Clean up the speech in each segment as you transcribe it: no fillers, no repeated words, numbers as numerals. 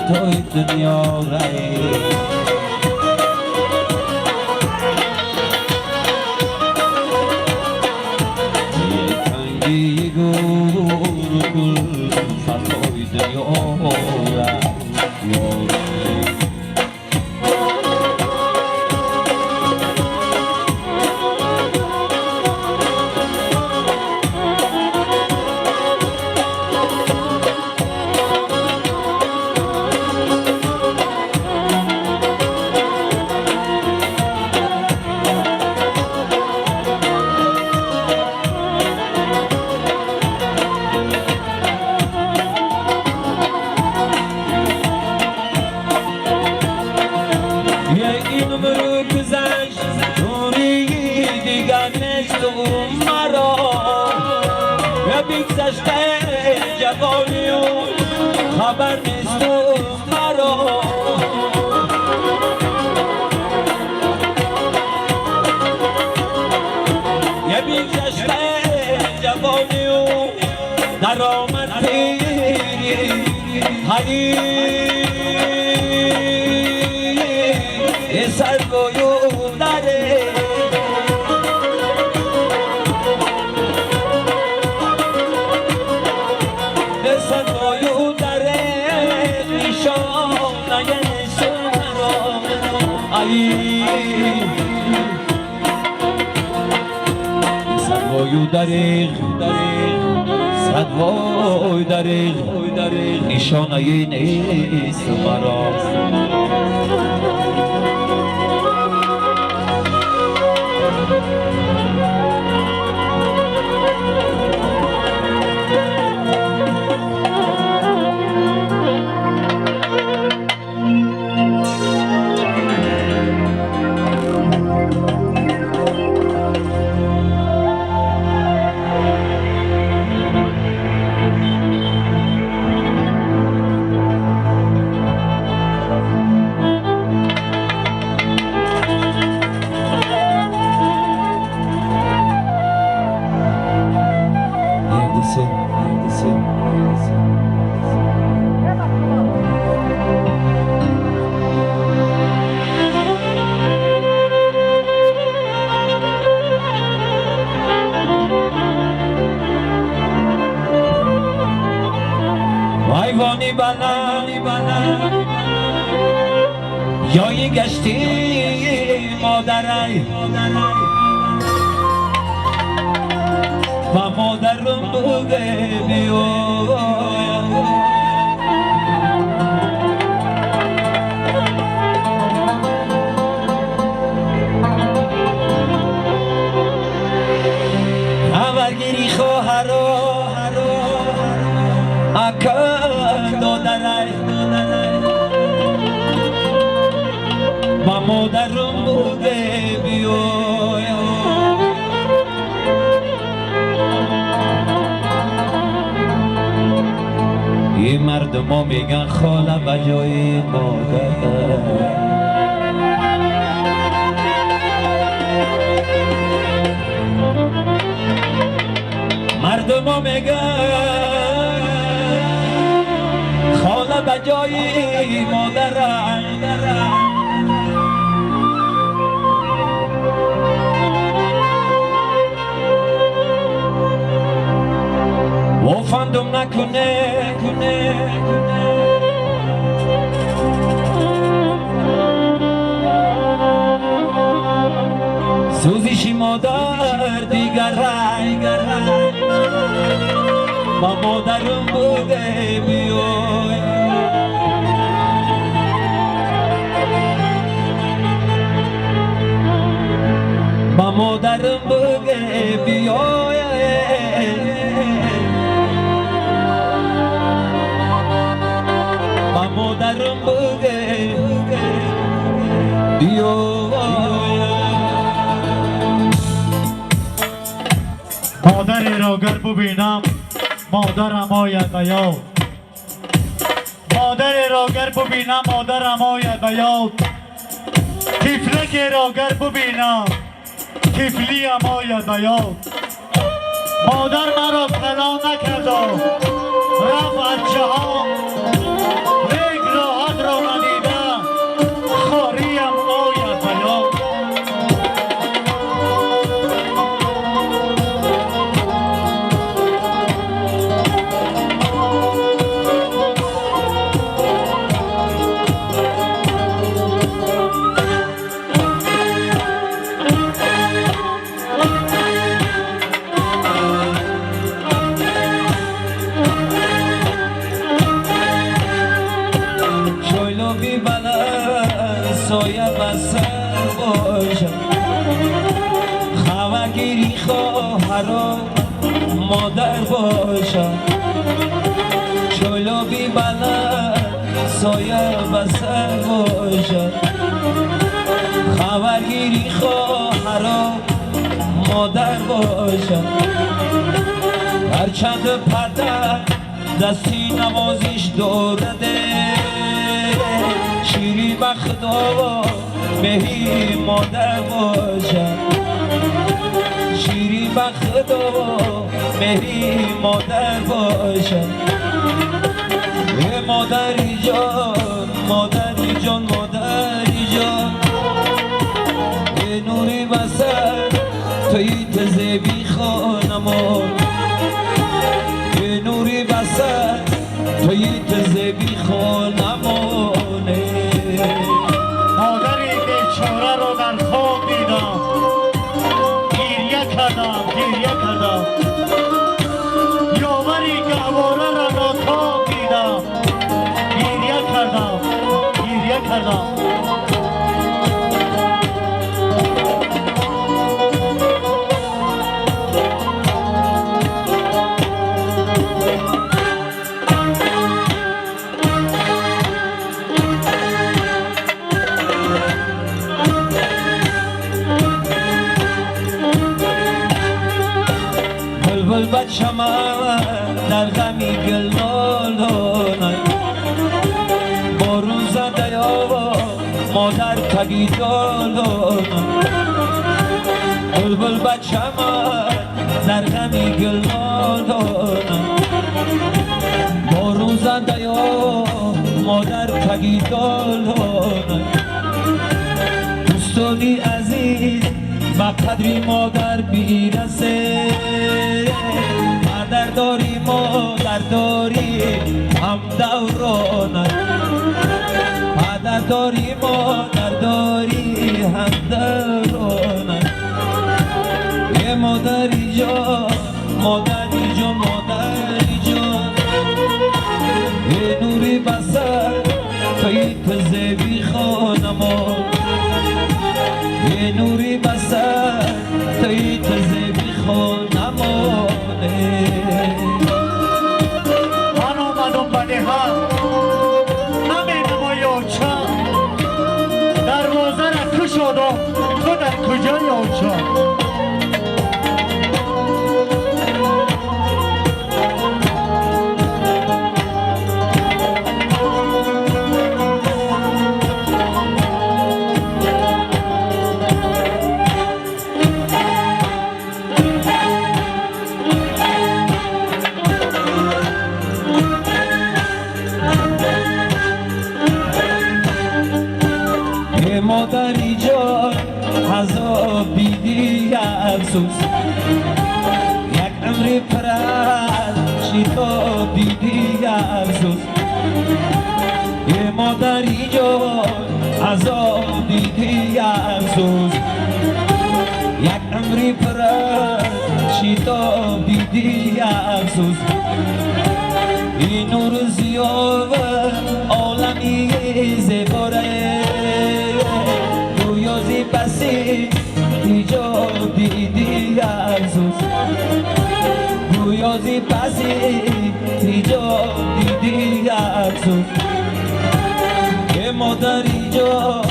توی دنیا رای تنگی گل توی دنیا رای خبر نیست مرا یه بیگشته جوانی و در آمد پیری هایی سرگویو داره سدوای دریغ سدوای دریغ نشانه نیست مرا وانی بنا یایی گشتی مادرای و مادرم بوده بیو خبرگیری خواهرو اکن دادنای با مادرم بوده بیوی این مردم ها میگن خاله بجای مادر مردم ها میگن خاله بجای مادرم و فندم نکنه سوزیشی مادر دیگر رای با مادرم بوده بیوی با مادرم بوده بیوی با مادرم بوده بیوی مادری را گر ببینم مادرم آید به یاد مادری را گر ببینم مادرم آید به یاد طفلکی را گر ببینم طفلیم آید به یاد مادر مرا پناه نکرد رفت از جهان ریگ را خبرگیری خواهرا مادر باشد چلو بی بلد سایه بسر باشد خبرگیری خواهرا مادر باشد هرچند پدر دستی نوازش دورده شیری بخت و مهی مادر باشد شیری بخت و مهی مادر باشد مادری جان مادری جان مادری جان نوری بسر توی تزه بی خانمان نوری بسر توی تزه بی خانمانه مادری بیچاره رو در خواب دیدم گریه کردم یاوری گواره را ناتاب دیدم گریه کردم بلبل بچه من در غمی گلنانای بارون زده یا مادر تگی دانای بلبل بچه من در غمی گلنانای بارون زده یا مادر تگی دانای دوستانی عزیز با قدری مادر بیرسه مادر داری مادر داری هم دورانه مادر داری مادر داری هم دورانه یه مادری جان مادری جان مادری جان یه نوری بسر توی تزه بی خانمان یه نوری بسر توی تزه بی خانمانه من آمدم بده هم نمیدم یاچه دروازه را کش آدم تو در کجا یاچه مادری جان عذاب بیدی افسوس یک عمری پرد شیطا بیدی افسوس یه مادری جان عذاب بیدی افسوس یک عمری پرد شیطا بیدی افسوس این نور زیاد عالمی زباره رویازی بسی ایجا دیدی افسوس رویازی بسی ایجا دیدی افسوس یه مادری جان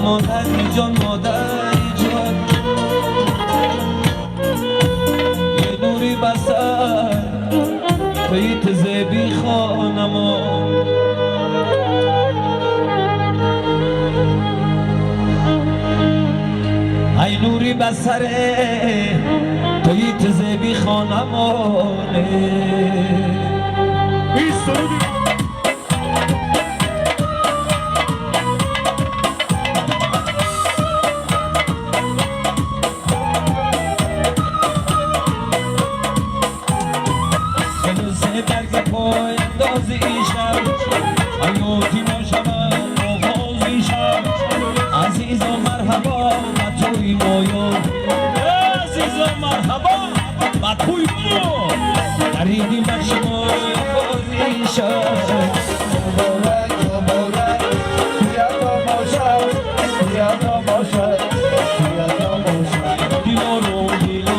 مادری جان مادری جان یه نوری بسر توی تزه بی خانمان ای نوری بسره توی تزه بی خانمانه برگ پای اندازی شب حیاتی نشود آغازی شب عزیز و مرحبا و توی مایا عزیز و مرحبا و توی مایا قریبی من شما آغازی شب مبارک مبارک یادا باشد یادا باشد یادا باشد دیوارو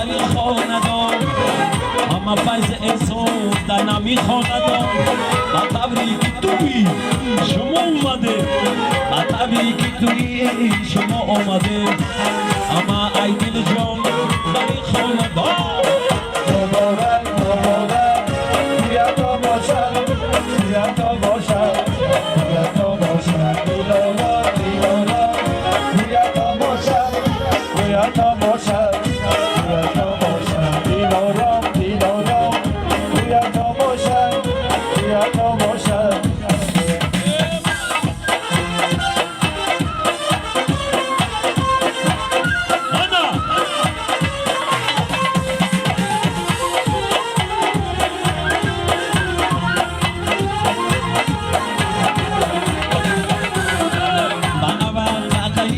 در این خاندان همه فیض انسان در نمی خاندان با تبریک توی شما اومده با تبریک توی شما اومده اما ای دل جان در این خاندان مبارک مبارک بیا تا باشد بیا تا باشد بیا تا باشد دیلارا دیلارا بیا تا باشد بیا تا باشد بیا تا باشد دیلارا دیلارا بیا تا باشد بیا تا باشد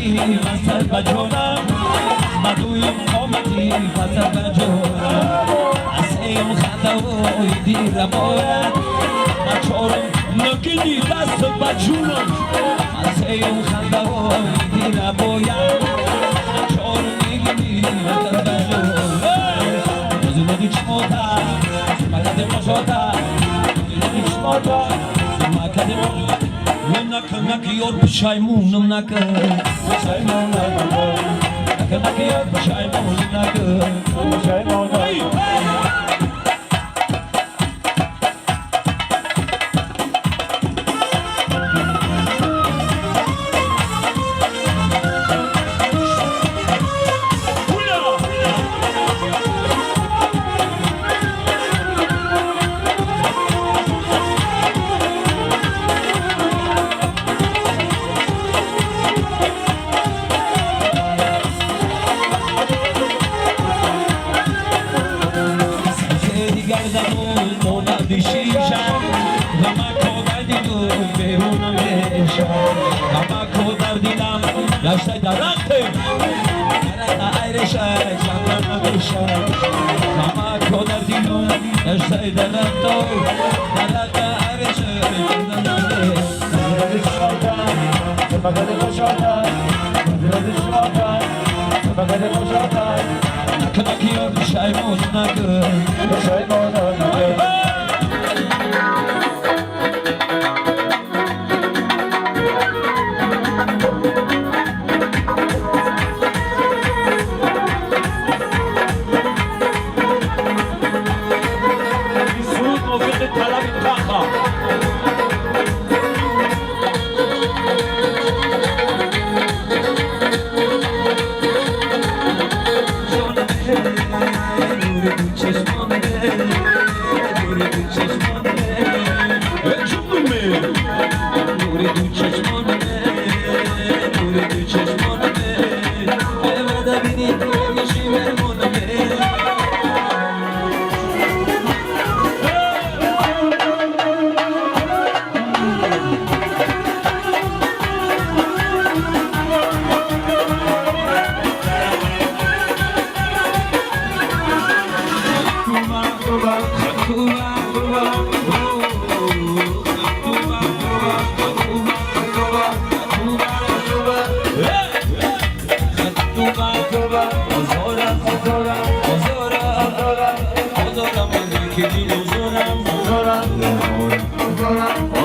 واسه بجونم مدویم قامتی واسه بجونم اسیم خداوی دیر باید مچارم نگیدی دست بجونم اسیم خداوی دیر باید مچارم نگیدی دست بجونم زمادی چموتا زمادی مشوتا زمادی چموتا زمادی مشوتا Nak yor pişaymun nak pişaymun nak yor pişaymun nak pişaymun Yaşta daraktım, darata ayrışay, şanlarına düşay. Ama kodar diyorum, yaşta daraktım, darata ayrışay, şanlarına düşay. Hadi şurada, hadi koşada, hadi şurada, hadi koşada. Nak yor düşay muz nak, düşay muz nak.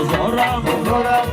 Ozora